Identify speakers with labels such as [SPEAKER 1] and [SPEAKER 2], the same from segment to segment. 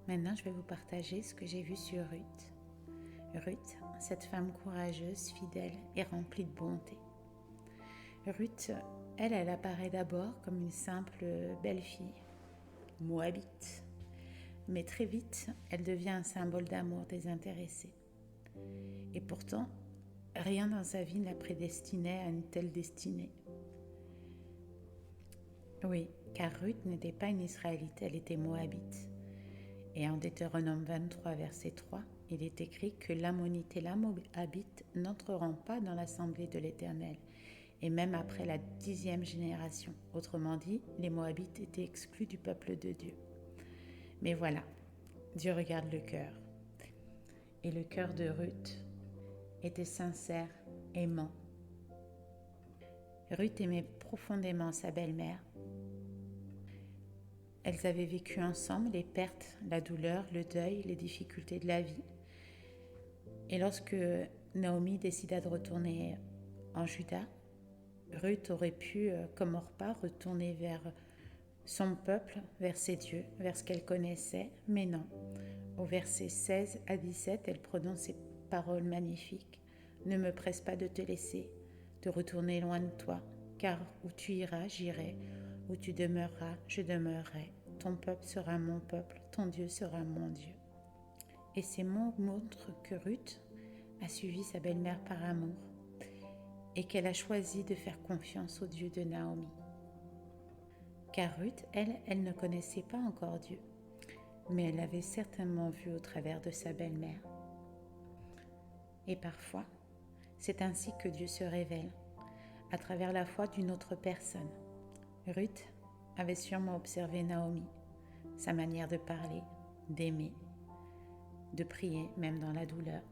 [SPEAKER 1] Maintenant, je vais vous partager ce que j'ai vu sur Ruth. Ruth, cette femme courageuse, fidèle et remplie de bonté. Ruth, elle apparaît d'abord comme une simple belle-fille, moabite. Mais très vite, elle devient un symbole d'amour désintéressé. Et pourtant, rien dans sa vie n'a prédestiné à une telle destinée. Oui, car Ruth n'était pas une Israélite, elle était moabite. Et en Deutéronome 23, verset 3, il est écrit que l'Ammonite et la Moabite n'entreront pas dans l'assemblée de l'Éternel, et même après la 10e génération. Autrement dit, les Moabites étaient exclus du peuple de Dieu. Mais voilà, Dieu regarde le cœur. Et le cœur de Ruth était sincère, aimant. Ruth aimait profondément sa belle-mère. Elles avaient vécu ensemble les pertes, la douleur, le deuil, les difficultés de la vie. Et lorsque Naomi décida de retourner en Juda, Ruth aurait pu, comme Orpa, retourner vers son peuple, vers ses dieux, vers ce qu'elle connaissait, mais non. Au verset 16 à 17, elle prononce ces paroles magnifiques. « Ne me presse pas de te laisser, de retourner loin de toi, car où tu iras, j'irai, où tu demeureras, je demeurerai. Ton peuple sera mon peuple, ton Dieu sera mon Dieu. » Et ces mots montrent que Ruth a suivi sa belle-mère par amour et qu'elle a choisi de faire confiance au Dieu de Naomi. Car Ruth, elle ne connaissait pas encore Dieu, mais elle l'avait certainement vu au travers de sa belle-mère. Et parfois, c'est ainsi que Dieu se révèle, à travers la foi d'une autre personne. Ruth avait sûrement observé Naomi, sa manière de parler, d'aimer, de prier, même dans la douleur.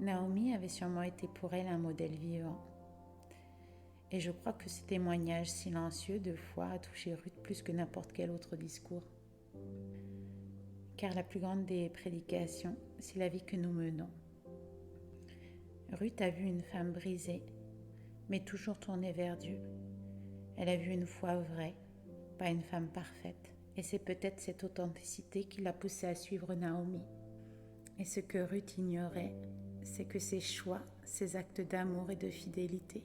[SPEAKER 1] Naomi avait sûrement été pour elle un modèle vivant. Et je crois que ce témoignage silencieux de foi a touché Ruth plus que n'importe quel autre discours. Car la plus grande des prédications, c'est la vie que nous menons. Ruth a vu une femme brisée, mais toujours tournée vers Dieu. Elle a vu une foi vraie, pas une femme parfaite. Et c'est peut-être cette authenticité qui l'a poussée à suivre Naomi. Et ce que Ruth ignorait, c'est que ses choix, ses actes d'amour et de fidélité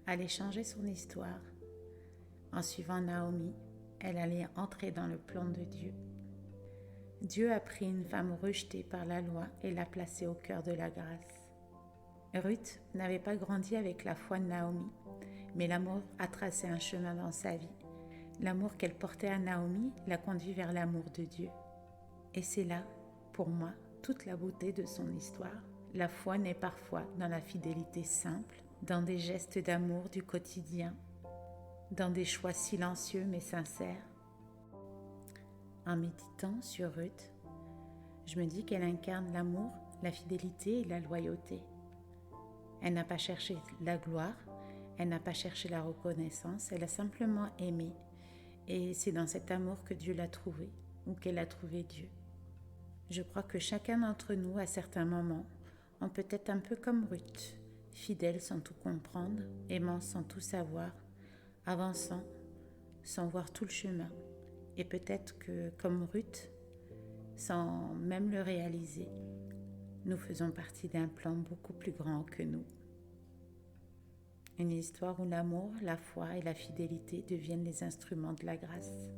[SPEAKER 1] allaient changer son histoire. En suivant Naomi, elle allait entrer dans le plan de Dieu. Dieu a pris une femme rejetée par la loi et l'a placée au cœur de la grâce. Ruth n'avait pas grandi avec la foi de Naomi, mais l'amour a tracé un chemin dans sa vie. L'amour qu'elle portait à Naomi l'a conduit vers l'amour de Dieu. Et c'est là, pour moi, toute la beauté de son histoire. La foi naît parfois dans la fidélité simple, dans des gestes d'amour du quotidien, dans des choix silencieux mais sincères. En méditant sur Ruth, je me dis qu'elle incarne l'amour, la fidélité et la loyauté. Elle n'a pas cherché la gloire, elle n'a pas cherché la reconnaissance, elle a simplement aimé. Et c'est dans cet amour que Dieu l'a trouvée, ou qu'elle a trouvé Dieu. Je crois que chacun d'entre nous, à certains moments, on peut être un peu comme Ruth, fidèle sans tout comprendre, aimant sans tout savoir, avançant sans voir tout le chemin. Et peut-être que, comme Ruth, sans même le réaliser, nous faisons partie d'un plan beaucoup plus grand que nous. Une histoire où l'amour, la foi et la fidélité deviennent les instruments de la grâce.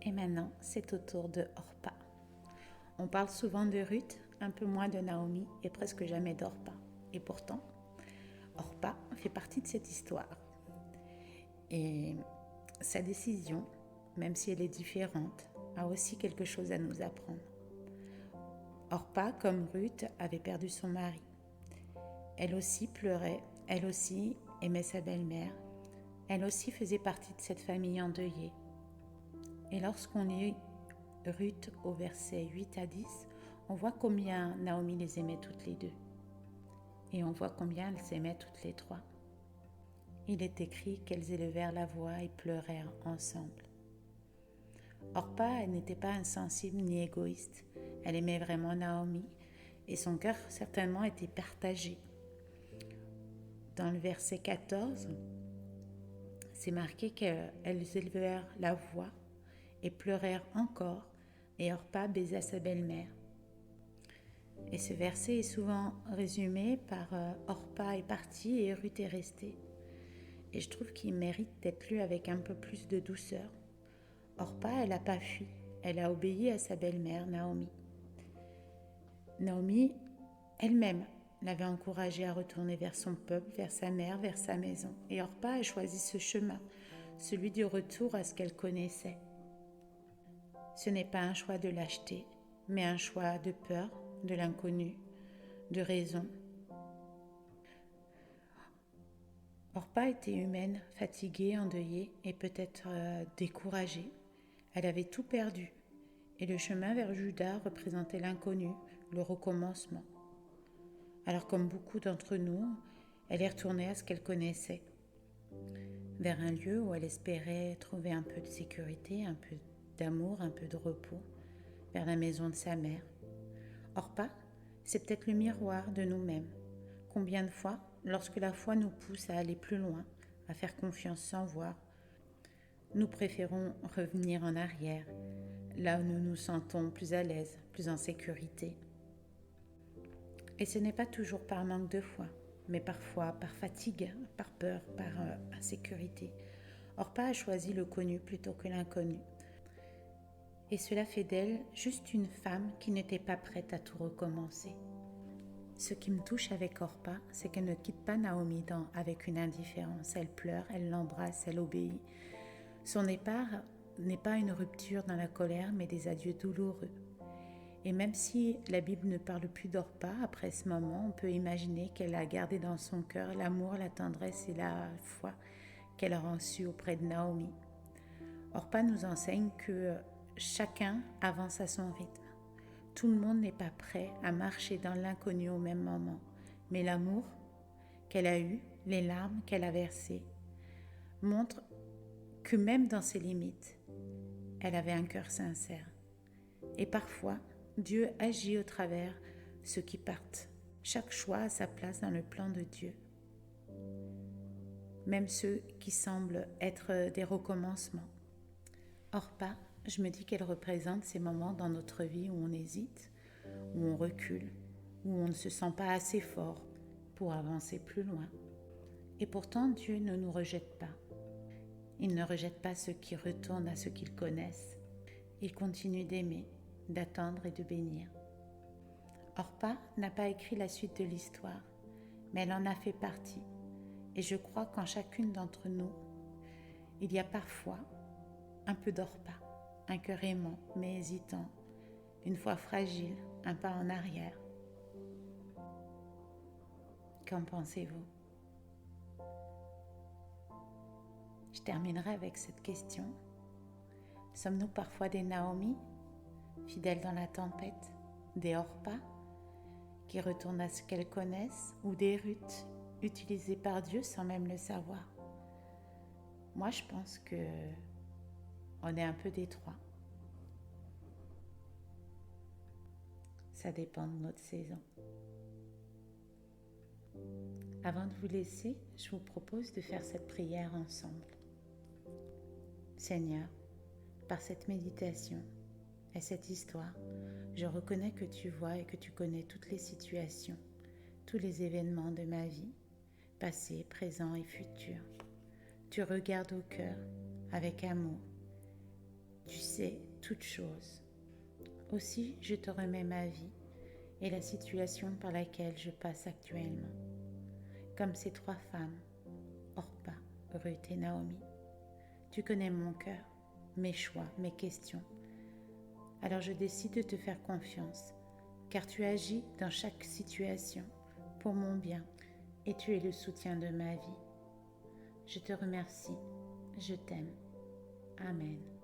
[SPEAKER 1] Et maintenant, c'est au tour de Orpa. On parle souvent de Ruth, un peu moins de Naomi et presque jamais d'Orpa. Et pourtant, Orpa fait partie de cette histoire. Et sa décision, même si elle est différente, a aussi quelque chose à nous apprendre. Orpa, comme Ruth, avait perdu son mari. Elle aussi pleurait, elle aussi aimait sa belle-mère, elle aussi faisait partie de cette famille endeuillée. Et lorsqu'on lit Ruth au verset 8 à 10, on voit combien Naomi les aimait toutes les deux. Et on voit combien elles s'aimaient toutes les trois. Il est écrit qu'elles élevèrent la voix et pleurèrent ensemble. Orpa, elle n'était pas insensible ni égoïste. Elle aimait vraiment Naomi, et son cœur certainement était partagé. Dans le verset 14, c'est marqué qu'elles élevèrent la voix et pleurèrent encore, et Orpa baisa sa belle-mère. Et ce verset est souvent résumé par Orpa est partie et Ruth est restée. Et je trouve qu'il mérite d'être lu avec un peu plus de douceur. Orpa, elle n'a pas fui, elle a obéi à sa belle-mère, Naomi. Naomi, elle-même, l'avait encouragée à retourner vers son peuple, vers sa mère, vers sa maison. Et Orpa a choisi ce chemin, celui du retour à ce qu'elle connaissait. Ce n'est pas un choix de lâcheté, mais un choix de peur, de l'inconnu, de raison. Orpa était humaine, fatiguée, endeuillée et peut-être découragée. Elle avait tout perdu et le chemin vers Juda représentait l'inconnu, le recommencement. Alors comme beaucoup d'entre nous, elle est retournée à ce qu'elle connaissait, vers un lieu où elle espérait trouver un peu de sécurité, un peu d'amour, un peu de repos, vers la maison de sa mère. Orpa, c'est peut-être le miroir de nous-mêmes. Combien de fois, lorsque la foi nous pousse à aller plus loin, à faire confiance sans voir, nous préférons revenir en arrière, là où nous nous sentons plus à l'aise, plus en sécurité. Et ce n'est pas toujours par manque de foi, mais parfois par fatigue, par peur, par insécurité. Orpa a choisi le connu plutôt que l'inconnu. Et cela fait d'elle juste une femme qui n'était pas prête à tout recommencer. Ce qui me touche avec Orpa, c'est qu'elle ne quitte pas Naomi avec une indifférence. Elle pleure, elle l'embrasse, elle obéit. Son départ n'est pas une rupture dans la colère, mais des adieux douloureux. Et même si la Bible ne parle plus d'Orpa, après ce moment, on peut imaginer qu'elle a gardé dans son cœur l'amour, la tendresse et la foi qu'elle a reçue auprès de Naomi. Orpa nous enseigne que chacun avance à son rythme. Tout le monde n'est pas prêt à marcher dans l'inconnu au même moment, mais l'amour qu'elle a eu, les larmes qu'elle a versées, montrent que même dans ses limites, elle avait un cœur sincère. Et parfois, Dieu agit au travers ceux qui partent. Chaque choix a sa place dans le plan de Dieu. Même ceux qui semblent être des recommencements. Orpa, je me dis qu'elle représente ces moments dans notre vie où on hésite, où on recule, où on ne se sent pas assez fort pour avancer plus loin. Et pourtant, Dieu ne nous rejette pas. Il ne rejette pas ceux qui retournent à ce qu'ils connaissent. Il continue d'aimer, d'attendre et de bénir. Orpa n'a pas écrit la suite de l'histoire, mais elle en a fait partie. Et je crois qu'en chacune d'entre nous, il y a parfois un peu d'Orpa, un cœur aimant mais hésitant, une foi fragile, un pas en arrière. Qu'en pensez-vous ? Je terminerai avec cette question. Sommes-nous parfois des Naomi, fidèles dans la tempête, des Orpa, qui retournent à ce qu'elles connaissent, ou des Ruth, utilisées par Dieu sans même le savoir ? Moi, je pense que on est un peu des trois. Ça dépend de notre saison. Avant de vous laisser, je vous propose de faire cette prière ensemble. Seigneur, par cette méditation et cette histoire, je reconnais que tu vois et que tu connais toutes les situations, tous les événements de ma vie, passé, présent et futur. Tu regardes au cœur avec amour. Tu sais toutes choses. Aussi, je te remets ma vie et la situation par laquelle je passe actuellement. Comme ces trois femmes, Orpa, Ruth et Naomi. Tu connais mon cœur, mes choix, mes questions. Alors je décide de te faire confiance, car tu agis dans chaque situation pour mon bien et tu es le soutien de ma vie. Je te remercie, je t'aime. Amen.